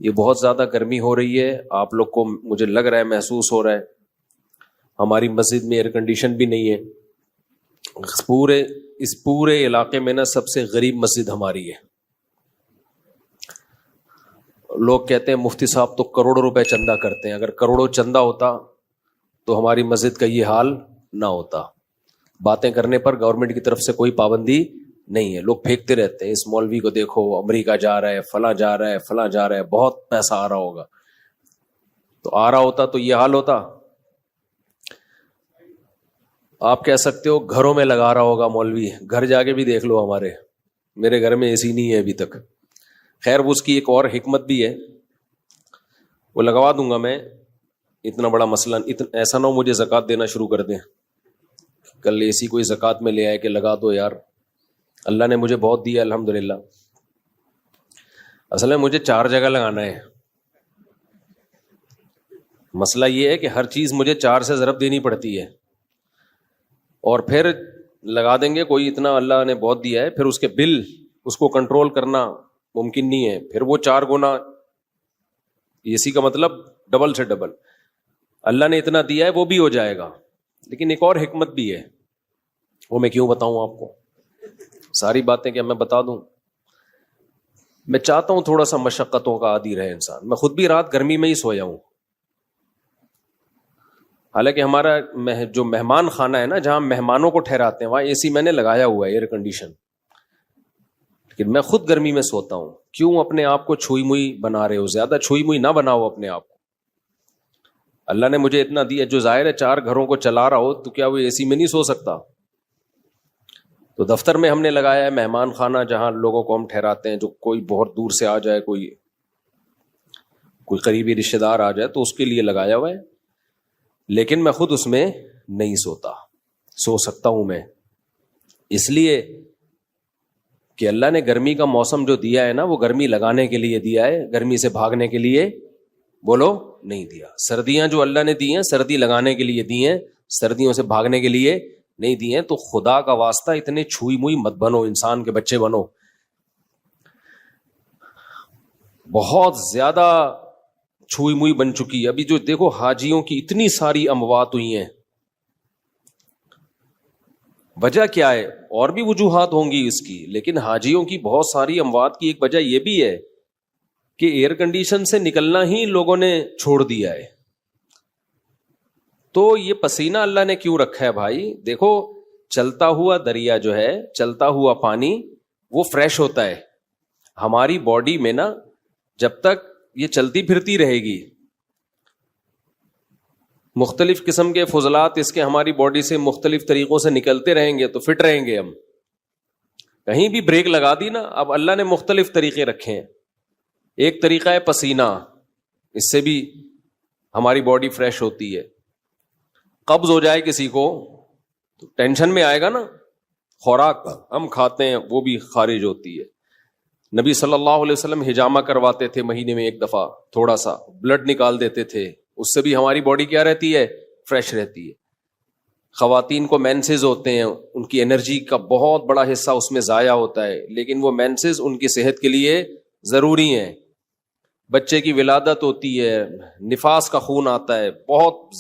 یہ بہت زیادہ گرمی ہو رہی ہے, آپ لوگ کو مجھے لگ رہا ہے محسوس ہو رہا ہے. ہماری مسجد میں ایئر کنڈیشن بھی نہیں ہے. اس پورے علاقے میں نا سب سے غریب مسجد ہماری ہے. لوگ کہتے ہیں مفتی صاحب تو کروڑوں روپے چندہ کرتے ہیں. اگر کروڑوں چندہ ہوتا تو ہماری مسجد کا یہ حال نہ ہوتا. باتیں کرنے پر گورنمنٹ کی طرف سے کوئی پابندی نہیں ہے. لوگ پھینکتے رہتے ہیں, اس مولوی کو دیکھو امریکہ جا رہا ہے, فلاں جا رہا ہے, فلاں جا رہا ہے, بہت پیسہ آ رہا ہوگا. تو آ رہا ہوتا تو یہ حال ہوتا. آپ کہہ سکتے ہو گھروں میں لگا رہا ہوگا مولوی. گھر جا کے بھی دیکھ لو, میرے گھر میں اے سی نہیں ہے ابھی تک. خیر اس کی ایک اور حکمت بھی ہے, وہ لگوا دوں گا میں. اتنا بڑا مسئلہ ایسا نہ ہو مجھے زکوٰۃ دینا شروع کر دیں کل اے سی کوئی زکوٰۃ میں لے آئے کہ لگا دو یار. اللہ نے مجھے بہت دیا الحمدللہ. اصل میں مجھے 4 جگہ لگانا ہے. مسئلہ یہ ہے کہ ہر چیز مجھے 4 سے ضرب دینی پڑتی ہے, اور پھر لگا دیں گے کوئی اتنا اللہ نے بہت دیا ہے, پھر اس کے بل اس کو کنٹرول کرنا ممکن نہیں ہے. پھر وہ 4 گنا اے سی کا مطلب ڈبل سے ڈبل. اللہ نے اتنا دیا ہے وہ بھی ہو جائے گا. لیکن ایک اور حکمت بھی ہے, وہ میں کیوں بتاؤں آپ کو, ساری باتیں کیا میں بتا دوں. میں چاہتا ہوں تھوڑا سا مشقتوں کا عادی رہے انسان. میں خود بھی رات گرمی میں ہی سویا ہوں. حالانکہ ہمارا جو مہمان خانہ ہے نا, جہاں مہمانوں کو ٹھہراتے ہیں, وہاں اے سی میں نے لگایا ہوا ہے, ایئر کنڈیشن. لیکن میں خود گرمی میں سوتا ہوں. کیوں اپنے آپ کو چھوئی موئی بنا رہے ہو؟ زیادہ چھوئی موئی نہ بناؤ اپنے آپ کو. اللہ نے مجھے اتنا دیا, جو ظاہر ہے 4 گھروں کو چلا رہا ہو تو کیا وہ اے سی میں نہیں سو سکتا؟ تو دفتر میں ہم نے لگایا ہے مہمان خانہ, جہاں لوگوں کو ہم ٹھہراتے ہیں. جو کوئی بہت دور سے آ جائے, کوئی قریبی رشتہ دار آ جائے, تو اس کے لیے لگایا ہوا ہے. لیکن میں خود اس میں نہیں سوتا. سو سکتا ہوں میں اس لیے کہ اللہ نے گرمی کا موسم جو دیا ہے نا, وہ گرمی لگانے کے لیے دیا ہے, گرمی سے بھاگنے کے لیے بولو نہیں دیا. سردیاں جو اللہ نے دی ہیں سردی لگانے کے لیے دی ہیں, سردیوں سے بھاگنے کے لیے نہیں دی ہیں. تو خدا کا واسطہ اتنے چھوئی موئی مت بنو, انسان کے بچے بنو. بہت زیادہ چھوئی موئی بن چکی ہے. ابھی جو دیکھو حاجیوں کی اتنی ساری اموات ہوئی ہیں, وجہ کیا ہے؟ اور بھی وجوہات ہوں گی اس کی, لیکن حاجیوں کی بہت ساری اموات کی ایک وجہ یہ بھی ہے کہ ایئر کنڈیشن سے نکلنا ہی لوگوں نے چھوڑ دیا ہے. تو یہ پسینہ اللہ نے کیوں رکھا ہے بھائی؟ دیکھو چلتا ہوا دریا جو ہے, چلتا ہوا پانی, وہ فریش ہوتا ہے. ہماری باڈی میں نا جب تک یہ چلتی پھرتی رہے گی, مختلف قسم کے فضلات اس کے ہماری باڈی سے مختلف طریقوں سے نکلتے رہیں گے تو فٹ رہیں گے ہم. کہیں بھی بریک لگا دی نا, اب اللہ نے مختلف طریقے رکھے ہیں. ایک طریقہ ہے پسینہ, اس سے بھی ہماری باڈی فریش ہوتی ہے. قبض ہو جائے کسی کو تو ٹینشن میں آئے گا نا, خوراک ہم کھاتے ہیں وہ بھی خارج ہوتی ہے. نبی صلی اللہ علیہ وسلم حجامہ کرواتے تھے, مہینے میں ایک دفعہ تھوڑا سا بلڈ نکال دیتے تھے, اس سے بھی ہماری باڈی کیا رہتی ہے؟ فریش رہتی ہے. خواتین کو مینسز ہوتے ہیں, ان کی انرجی کا بہت بڑا حصہ اس میں ضائع ہوتا ہے, لیکن وہ مینسز ان کی صحت کے لیے ضروری ہیں. بچے کی ولادت ہوتی ہے, نفاس کا خون آتا ہے, بہت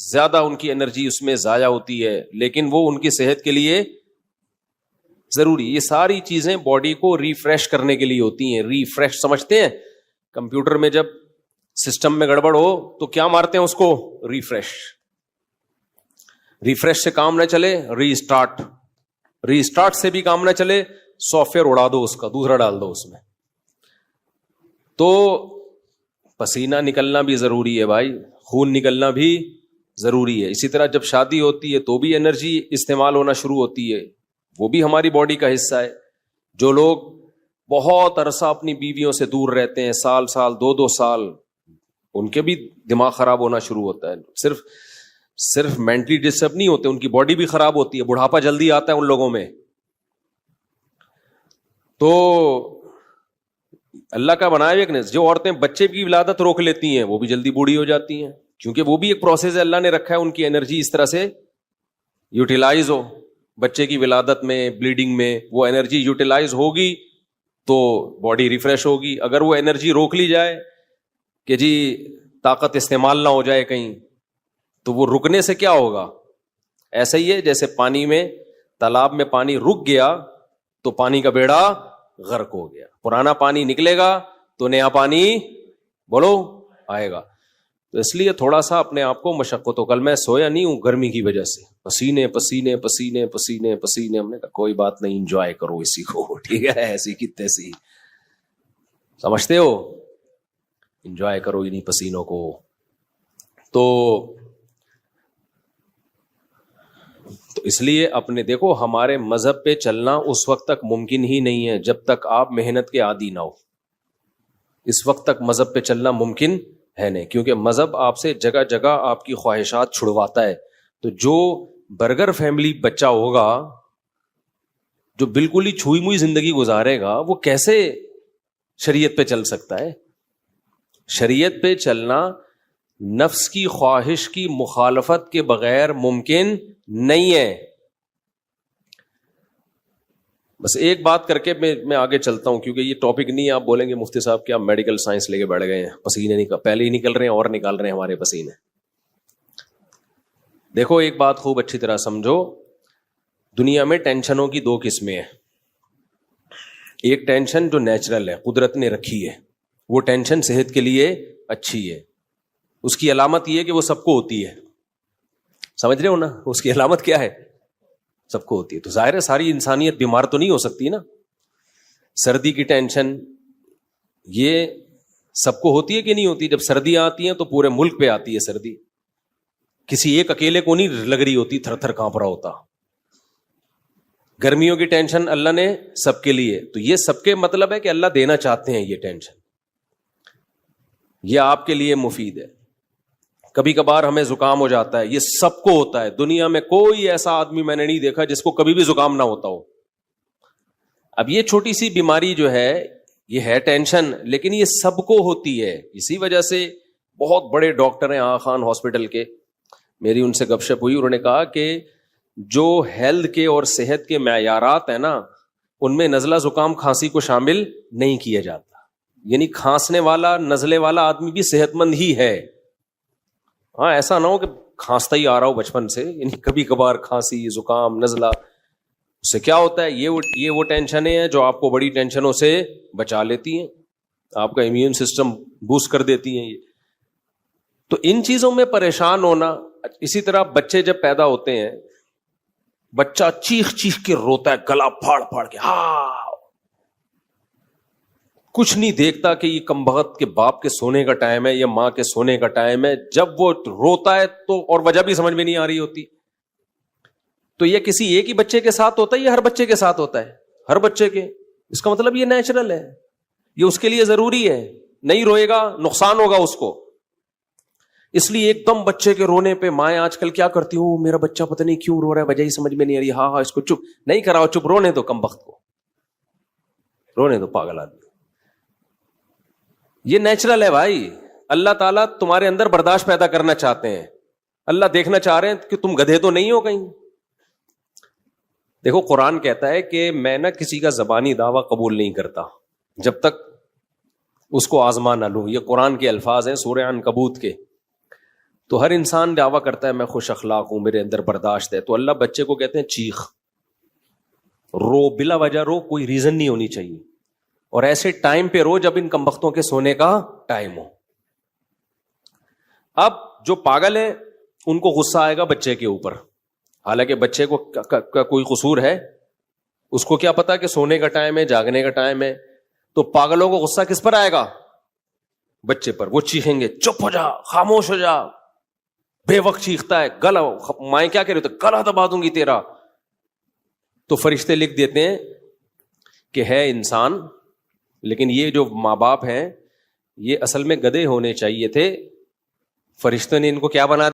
زیادہ ان کی انرجی اس میں ضائع ہوتی ہے, لیکن وہ ان کی صحت کے لیے ضروری. یہ ساری چیزیں باڈی کو ریفریش کرنے کے لیے ہوتی ہیں. ریفریش سمجھتے ہیں, کمپیوٹر میں جب سسٹم میں گڑبڑ ہو تو کیا مارتے ہیں اس کو؟ ریفریش. ریفریش سے کام نہ چلے, ری اسٹارٹ. ری اسٹارٹ سے بھی کام نہ چلے, سافٹ ویئر اڑا دو اس کا, دوسرا ڈال دو اس میں. تو پسینہ نکلنا بھی ضروری ہے بھائی, خون نکلنا بھی ضروری ہے. اسی طرح جب شادی ہوتی ہے تو بھی انرجی استعمال ہونا شروع ہوتی ہے, وہ بھی ہماری باڈی کا حصہ ہے. جو لوگ بہت عرصہ اپنی بیویوں سے دور رہتے ہیں, سال 2 سال, ان کے بھی دماغ خراب ہونا شروع ہوتا ہے. صرف مینٹلی ڈسٹرب نہیں ہوتے, ان کی باڈی بھی خراب ہوتی ہے. بڑھاپا جلدی آتا ہے ان لوگوں میں. تو اللہ کا بنایا ایک نے, جو عورتیں بچے کی ولادت روک لیتی ہیں وہ بھی جلدی بوڑھی ہو جاتی ہیں, کیونکہ وہ بھی ایک پروسیس ہے اللہ نے رکھا ہے, ان کی انرجی اس طرح سے یوٹیلائز ہو. بچے کی ولادت میں, بلیڈنگ میں وہ انرجی یوٹیلائز ہوگی تو باڈی ریفریش ہوگی. اگر وہ انرجی روک لی جائے کہ جی طاقت استعمال نہ ہو جائے کہیں، تو وہ رکنے سے کیا ہوگا؟ ایسا ہی ہے جیسے پانی میں، تالاب میں پانی رک گیا تو پانی کا بیڑا غرق ہو گیا، پرانا پانی نکلے گا تو نیا پانی بولو آئے گا۔ تو اس لیے تھوڑا سا اپنے آپ کو مشقت ہو، کل میں سویا نہیں ہوں گرمی کی وجہ سے، پسینے پسینے پسینے پسینے پسینے، ہم نے کہا کوئی بات نہیں، انجوائے کرو اسی کو، ٹھیک ہے، ایسی کی تیسی، سمجھتے ہو، انجوائے کرو انہیں پسینوں کو۔ تو اس لیے اپنے دیکھو، ہمارے مذہب پہ چلنا اس وقت تک ممکن ہی نہیں ہے جب تک آپ محنت کے عادی نہ ہو، اس وقت تک مذہب پہ چلنا ممکن ہے نہیں، کیونکہ مذہب آپ سے جگہ جگہ آپ کی خواہشات چھڑواتا ہے۔ تو جو برگر فیملی بچہ ہوگا، جو بالکل ہی چھوئی موئی زندگی گزارے گا، وہ کیسے شریعت پہ چل سکتا ہے؟ شریعت پہ چلنا نفس کی خواہش کی مخالفت کے بغیر ممکن نہیں ہے۔ بس ایک بات کر کے میں آگے چلتا ہوں، کیونکہ یہ ٹاپک نہیں ہے، آپ بولیں گے مفتی صاحب کیا میڈیکل سائنس لے کے بیٹھ گئے ہیں، پسینے پہلے ہی نکل رہے ہیں اور نکال رہے ہیں ہمارے پسینے۔ دیکھو ایک بات خوب اچھی طرح سمجھو، دنیا میں ٹینشنوں کی دو قسمیں ہیں۔ ایک ٹینشن جو نیچرل ہے، قدرت نے رکھی ہے، وہ ٹینشن صحت کے لیے اچھی ہے، اس کی علامت یہ ہے کہ وہ سب کو ہوتی ہے، سمجھ رہے ہو نا، اس کی علامت کیا ہے؟ سب کو ہوتی ہے۔ تو ظاہر ہے ساری انسانیت بیمار تو نہیں ہو سکتی نا۔ سردی کی ٹینشن یہ سب کو ہوتی ہے کہ نہیں ہوتی؟ جب سردیاں آتی ہیں تو پورے ملک پہ آتی ہے سردی، کسی ایک اکیلے کو نہیں لگ رہی ہوتی، تھر تھر کانپ رہا ہوتا۔ گرمیوں کی ٹینشن اللہ نے سب کے لیے، تو یہ سب کے مطلب ہے کہ اللہ دینا چاہتے ہیں یہ ٹینشن، یہ آپ کے لیے مفید ہے۔ کبھی کبھار ہمیں زکام ہو جاتا ہے، یہ سب کو ہوتا ہے، دنیا میں کوئی ایسا آدمی میں نے نہیں دیکھا جس کو کبھی بھی زکام نہ ہوتا ہو۔ اب یہ چھوٹی سی بیماری جو ہے یہ ہے ٹینشن، لیکن یہ سب کو ہوتی ہے۔ اسی وجہ سے بہت بڑے ڈاکٹر ہیں آغا خان ہاسپٹل کے، میری ان سے گپ شپ ہوئی، انہوں نے کہا کہ جو ہیلتھ کے اور صحت کے معیارات ہیں نا، ان میں نزلہ زکام کھانسی کو شامل نہیں کیا جاتا، یعنی کھانسنے والا نزلے والا آدمی بھی صحت مند ہی ہے۔ ہاں ایسا نہ ہو کہ کھانستا ہی آ رہا ہو بچپن سے، یعنی کبھی کبھار کھانسی زکام نزلہ، اس سے کیا ہوتا ہے؟ یہ وہ ٹینشنیں ہیں جو آپ کو بڑی ٹینشنوں سے بچا لیتی ہیں، آپ کا امیون سسٹم بوسٹ کر دیتی ہیں یہ۔ تو ان چیزوں میں پریشان ہونا۔ اسی طرح بچے جب پیدا ہوتے ہیں، بچہ چیخ چیخ کے روتا ہے، گلا پھاڑ پھاڑ کے، ہاں کچھ نہیں دیکھتا کہ یہ کمبخت کے باپ کے سونے کا ٹائم ہے یا ماں کے سونے کا ٹائم ہے۔ جب وہ روتا ہے تو، اور وجہ بھی سمجھ میں نہیں آ رہی ہوتی، تو یہ کسی ایک ہی بچے کے ساتھ ہوتا ہے یا ہر بچے کے ساتھ ہوتا ہے؟ ہر بچے کے۔ اس کا مطلب یہ نیچرل ہے، یہ اس کے لیے ضروری ہے، نہیں روئے گا نقصان ہوگا اس کو۔ اس لیے ایک دم بچے کے رونے پہ مائیں آج کل کیا کرتی ہوں، میرا بچہ پتہ نہیں کیوں رو رہا ہے، وجہ ہی سمجھ میں نہیں آ رہی، ہاں اس کو چپ نہیں کراؤ، چپ رونے دو، کمبخت کو رونے دو، پاگل آدمی۔ یہ نیچرل ہے بھائی، اللہ تعالیٰ تمہارے اندر برداشت پیدا کرنا چاہتے ہیں، اللہ دیکھنا چاہ رہے ہیں کہ تم گدھے تو نہیں ہو کہیں۔ دیکھو قرآن کہتا ہے کہ میں نہ کسی کا زبانی دعویٰ قبول نہیں کرتا جب تک اس کو آزما نہ لوں، یہ قرآن کے الفاظ ہیں سورہ عنکبوت کے۔ تو ہر انسان دعویٰ کرتا ہے میں خوش اخلاق ہوں، میرے اندر برداشت ہے، تو اللہ بچے کو کہتے ہیں چیخ، رو، بلا وجہ رو، کوئی ریزن نہیں ہونی چاہیے، اور ایسے ٹائم پہ رو جب ان کمبختوں کے سونے کا ٹائم ہو۔ اب جو پاگل ہے ان کو غصہ آئے گا بچے کے اوپر، حالانکہ بچے کو کوئی قصور ہے، اس کو کیا پتا کہ سونے کا ٹائم ہے، جاگنے کا ٹائم ہے۔ تو پاگلوں کو غصہ کس پر آئے گا؟ بچے پر۔ وہ چیخیں گے چپ ہو جا، خاموش ہو جا، بے وقت چیختا ہے، گلا، مائیں کیا کہہ رہے ہوتے، گلا دبا دوں گی تیرا۔ تو فرشتے لکھ دیتے ہیں کہ ہے انسان، لیکن یہ جو ماں باپ ہیں یہ اصل میں گدھے ہونے چاہیے تھے، فرشتوں نے ان کو کیا بنا